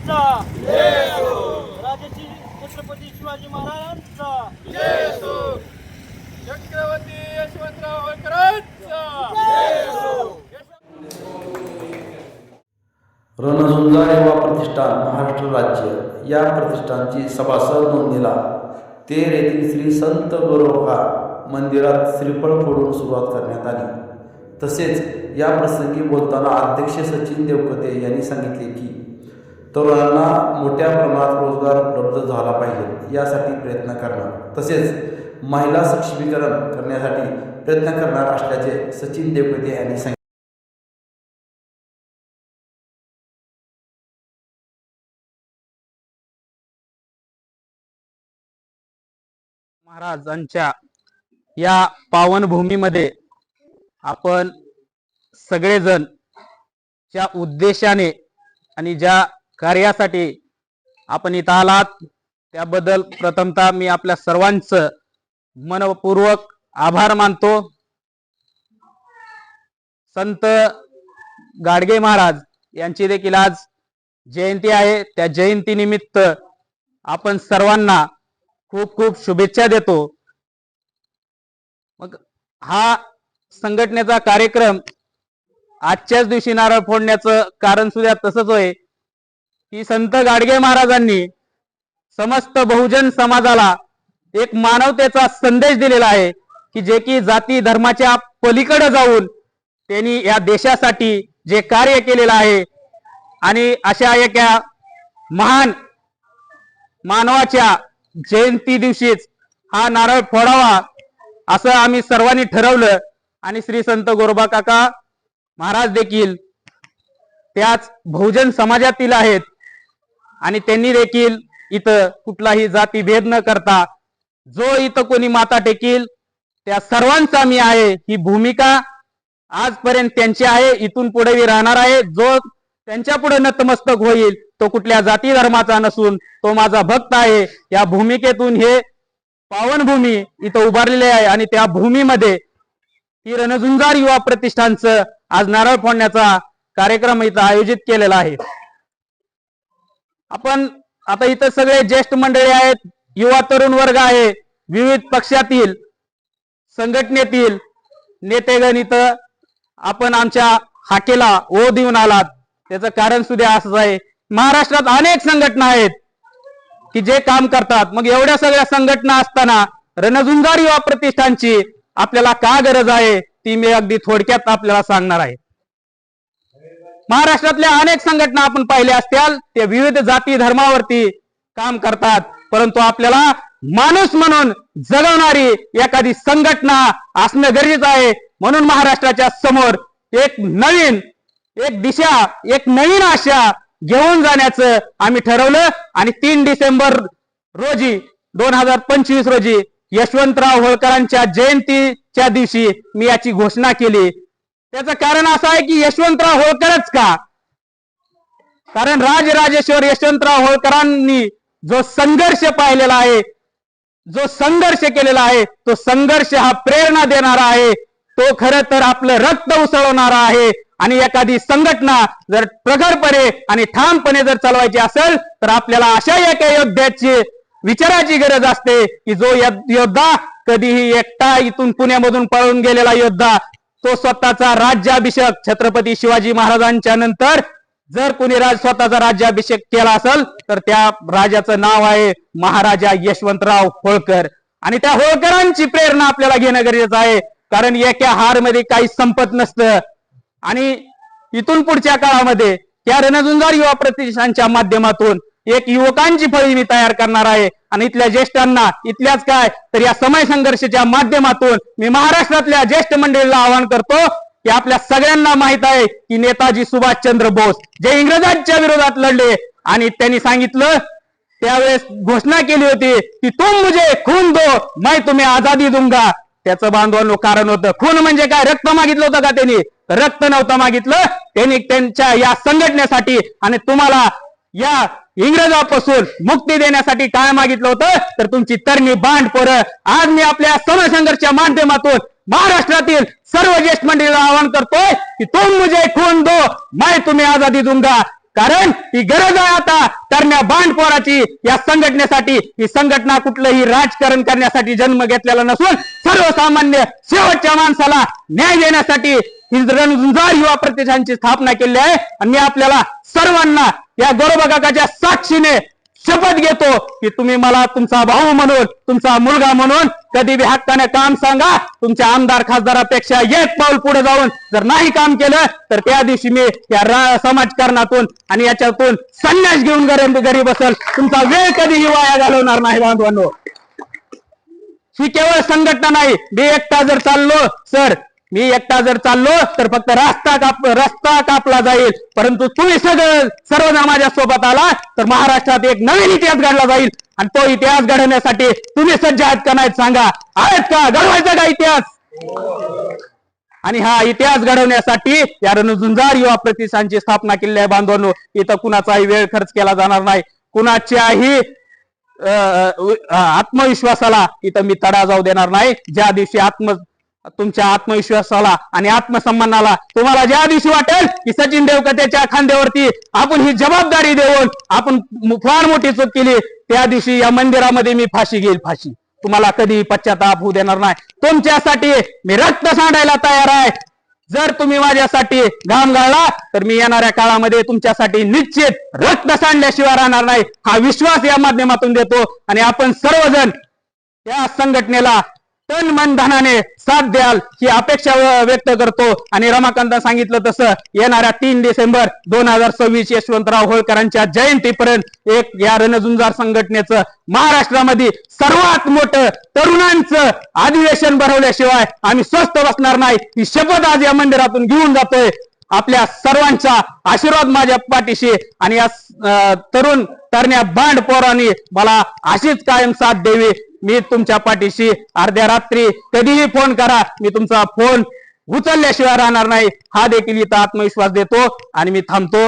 महाराजांचा राजश्री छत्रपती शिवाजी महाराजांचा छत्रपती यशवंतराव होळकरांचा रणझुंजार युवा प्रतिष्ठान महाराष्ट्र राज्य या प्रतिष्ठानची सभासद नोंदणीला तेर येथील श्री संत गरोबा मंदिरात श्रीफळ फोडून सुरुवात करण्यात आली. तसेच या प्रसंगी बोलताना अध्यक्ष सचिन देवकते यांनी सांगितले की तरुणांना मोठ्या प्रमाणात रोजगार उपलब्ध झाला पाहिजे यासाठी प्रयत्न करणार तसेच महिला सक्षमीकरण करण्यासाठी प्रयत्न करणार असल्याचे सचिन देवकते यांनी सांगितले. महाराजांच्या या पावनभूमीमध्ये आपण सगळेजण ज्या उद्देशाने आणि ज्या कार्यासाठी आपण इथं आलात त्याबद्दल प्रथमतः मी आपल्या सर्वांचं मनपूर्वक आभार मानतो. संत गाडगे महाराज यांची देखील आज जयंती आहे. त्या जयंतीनिमित्त आपण सर्वांना खूप खूप शुभेच्छा देतो. मग हा संघटनेचा कार्यक्रम आजच्याच दिवशी नारळ फोडण्याचं कारण सुद्धा तसंच होय की संत गाडगे महाराजांनी समस्त बहुजन समाजाला एक मानवतेचा संदेश दिलेला आहे की जे की जाती धर्माच्या पलीकडे जाऊन त्यांनी या देशासाठी जे कार्य केलेलं आहे आणि अशा एका महान मानवाच्या जयंती दिवशीच हा नारळ फोडावा असं आम्ही सर्वांनी ठरवलं आणि श्री संत गोरोबा काका महाराज देखील त्याच बहुजन समाजातील आहेत आणि त्यांनी देखील इथं कुठलाही जातीभेद न करता जो इथं कोणी माता टेकील त्या सर्वांचा मी आहे ही भूमिका आजपर्यंत त्यांची आहे. इथून पुढे राहणार आहे. जो त्यांच्या पुढे नतमस्तक होईल तो कुठल्या जाती धर्माचा नसून तो माझा भक्त आहे. या भूमिकेतून हे पावनभूमी इथं उभारलेले आहे आणि त्या भूमीमध्ये ही रणझुंजार युवा प्रतिष्ठानचं आज नारळ फोडण्याचा कार्यक्रम इथं आयोजित केलेला आहे. आपण आता इथं सगळे ज्येष्ठ मंडळी आहेत, युवा तरुण वर्ग आहे, विविध पक्षातील संघटनेतील नेतेगण इथं आपण आमच्या हाकेला ओ देऊन आलात. त्याचं कारण सुद्धा असंच आहे. महाराष्ट्रात अनेक संघटना आहेत की जे काम करतात. मग एवढ्या सगळ्या संघटना असताना रणझुंजार युवा प्रतिष्ठानची आपल्याला का गरज आहे ती मी अगदी थोडक्यात आपल्याला सांगणार आहे. महाराष्ट्रातल्या अनेक संघटना आपण पाहिल्या असतील ते विविध जाती धर्मावरती काम करतात, परंतु आपल्याला माणूस म्हणून जगवणारी एखादी संघटना असणं गरजेचं आहे. म्हणून महाराष्ट्राच्या समोर एक नवीन एक दिशा एक नवीन आशा घेऊन जाण्याचं आम्ही ठरवलं आणि 3 डिसेंबर रोजी 2025 रोजी यशवंतराव होळकरांच्या जयंतीच्या दिवशी मी याची घोषणा केली. त्याचं कारण असं आहे की यशवंतराव होळकरच का? कारण राजराजेश्वर यशवंतराव होळकरांनी जो संघर्ष पाहिलेला आहे, जो संघर्ष केलेला आहे, तो संघर्ष हा प्रेरणा देणारा आहे. तो खरं तर आपलं रक्त उसळवणारा आहे आणि एखादी संघटना जर प्रखरपणे आणि ठामपणे जर चालवायची असेल तर आपल्याला अशा एका योद्ध्याची विचाराची गरज असते की जो योद्धा कधीही एकटा इथून पुण्यामधून पळून गेलेला योद्धा तो स्वतःचा राज्याभिषेक छत्रपती शिवाजी महाराजांच्या नंतर जर कोणी स्वतःचा राज्याभिषेक केला असेल तर त्या राजाचं नाव आहे महाराजा यशवंतराव होळकर. आणि त्या होळकरांची प्रेरणा आपल्याला घेणं गरजेचं आहे. कारण एका हार मध्ये काही संपत नसतं आणि इथून पुढच्या काळामध्ये त्या रणझुंजार युवा प्रतिष्ठानच्या माध्यमातून एक युवकांची फळी मी तयार करणार आहे आणि इथल्या ज्येष्ठांना इथल्याच काय तर या समय संघर्षाच्या माध्यमातून मी महाराष्ट्रातल्या ज्येष्ठ मंडळीला आवाहन करतो की आपल्या सगळ्यांना माहित आहे की नेताजी सुभाषचंद्र बोस जे इंग्रजांच्या विरोधात लढले आणि त्यांनी सांगितलं त्यावेळेस घोषणा केली होती की तुम मुझे खून दो मैं तुम्हें आजादी दूंगा. त्याचं बांधवांनो कारण होतं खून म्हणजे काय? रक्त मागितलं होतं का त्यांनी? रक्त नव्हतं मागितलं. त्यांनी त्यांच्या या संघटनेसाठी आणि तुम्हाला या इंग्रजापासून मुक्ती देण्यासाठी काय मागितलं होतं तर तुमची तरणी बांड पोरं. आज मी आपल्या समरसंघर्षाच्या माध्यमातून महाराष्ट्रातील सर्व ज्येष्ठ मंडळीला आवाहन करतोय की तुम मुझे खून दो मैं तुम्हें आजादी दूंगा. कारण ही गरज आहे आता तरण्या बांडपोराची या संघटनेसाठी. ही संघटना कुठलंही राजकारण करण्यासाठी जन्म घेतलेला नसून सर्वसामान्य शेवटच्या माणसाला न्याय देण्यासाठी ही रणझुंजार युवा प्रतिष्ठानची स्थापना केली आहे. आणि मी आपल्याला सर्वांना या गोरोबा काकाच्या साक्षीने शपथ घेतो की तुम्ही मला तुमचा भाऊ म्हणून, तुमचा मुलगा म्हणून कधी बी हक्काने काम सांगा. तुमच्या आमदार खासदारापेक्षा एक पाऊल पुढे जाऊन जर नाही काम केलं तर त्या दिवशी मी या समाजकारणातून आणि याच्यातून संन्यास घेऊन घरी बसल. तुमचा वेळ कधीही वाया घालवणार नाही बांधवांनो. ही केवळ संघटना नाही. मी एकटा जर चाललो तर फक्त रस्ता कापला जाईल, परंतु तुम्ही सर्वजण माझ्या सोबत आला तर महाराष्ट्रात एक नवीन इतिहास घडला जाईल. आणि तो इतिहास घडवण्यासाठी तुम्ही सज्ज आहात का नाहीत सांगा? आहेत का? घडवायचा का इतिहास? आणि हा इतिहास घडवण्यासाठी या रणझुंजार युवा प्रतिष्ठानची स्थापना केली आहे बांधवांनो. इथं कुणाचाही वेळ खर्च केला जाणार नाही, कुणाच्याही आत्मविश्वासाला इथं मी तडा जाऊ देणार नाही. ज्या दिवशी तुमच्या आत्मविश्वासाला आणि आत्मसन्मानाला तुम्हाला ज्या दिवशी वाटेल की सचिन देवकतेच्या खांद्यावरती आपण ही जबाबदारी देऊन आपण फार मोठी चूक केली, त्या दिवशी या मंदिरामध्ये मी फाशी घेईल. फाशी तुम्हाला कधी पश्चाताप होऊ देणार नाही. तुमच्यासाठी मी रक्त सांडायला तयार आहे. जर तुम्ही माझ्यासाठी घाम गाळला तर मी येणाऱ्या काळामध्ये तुमच्यासाठी निश्चित रक्त सांडल्याशिवाय राहणार नाही. हा विश्वास या माध्यमातून देतो. आणि आपण सर्वजण या संघटनेला तन मन धनाने साथ द्याल ही अपेक्षा व्यक्त करतो. आणि रमाकांत सांगितलं तसं येणाऱ्या 3 डिसेंबर 2026 यशवंतराव होळकरांच्या जयंतीपर्यंत या रणझुंजार संघटनेचं महाराष्ट्रामध्ये सर्वात मोठं तरुणांचं अधिवेशन भरवल्याशिवाय आम्ही स्वस्थ बसणार नाही. ही शपथ आज या मंदिरातून घेऊन जातोय. आपल्या सर्वांचा आशीर्वाद माझ्या पाठीशी आणि या तरण्या बांडपोरांनी मला अशीच कायम साथ द्यावी. मी तुमच्या पाठीशी अर्ध्या रात्री कधीही फोन करा, मी तुमचा फोन उचलल्याशिवाय राहणार नाही. हा देखील इथं आत्मविश्वास देतो आणि मी थांबतो.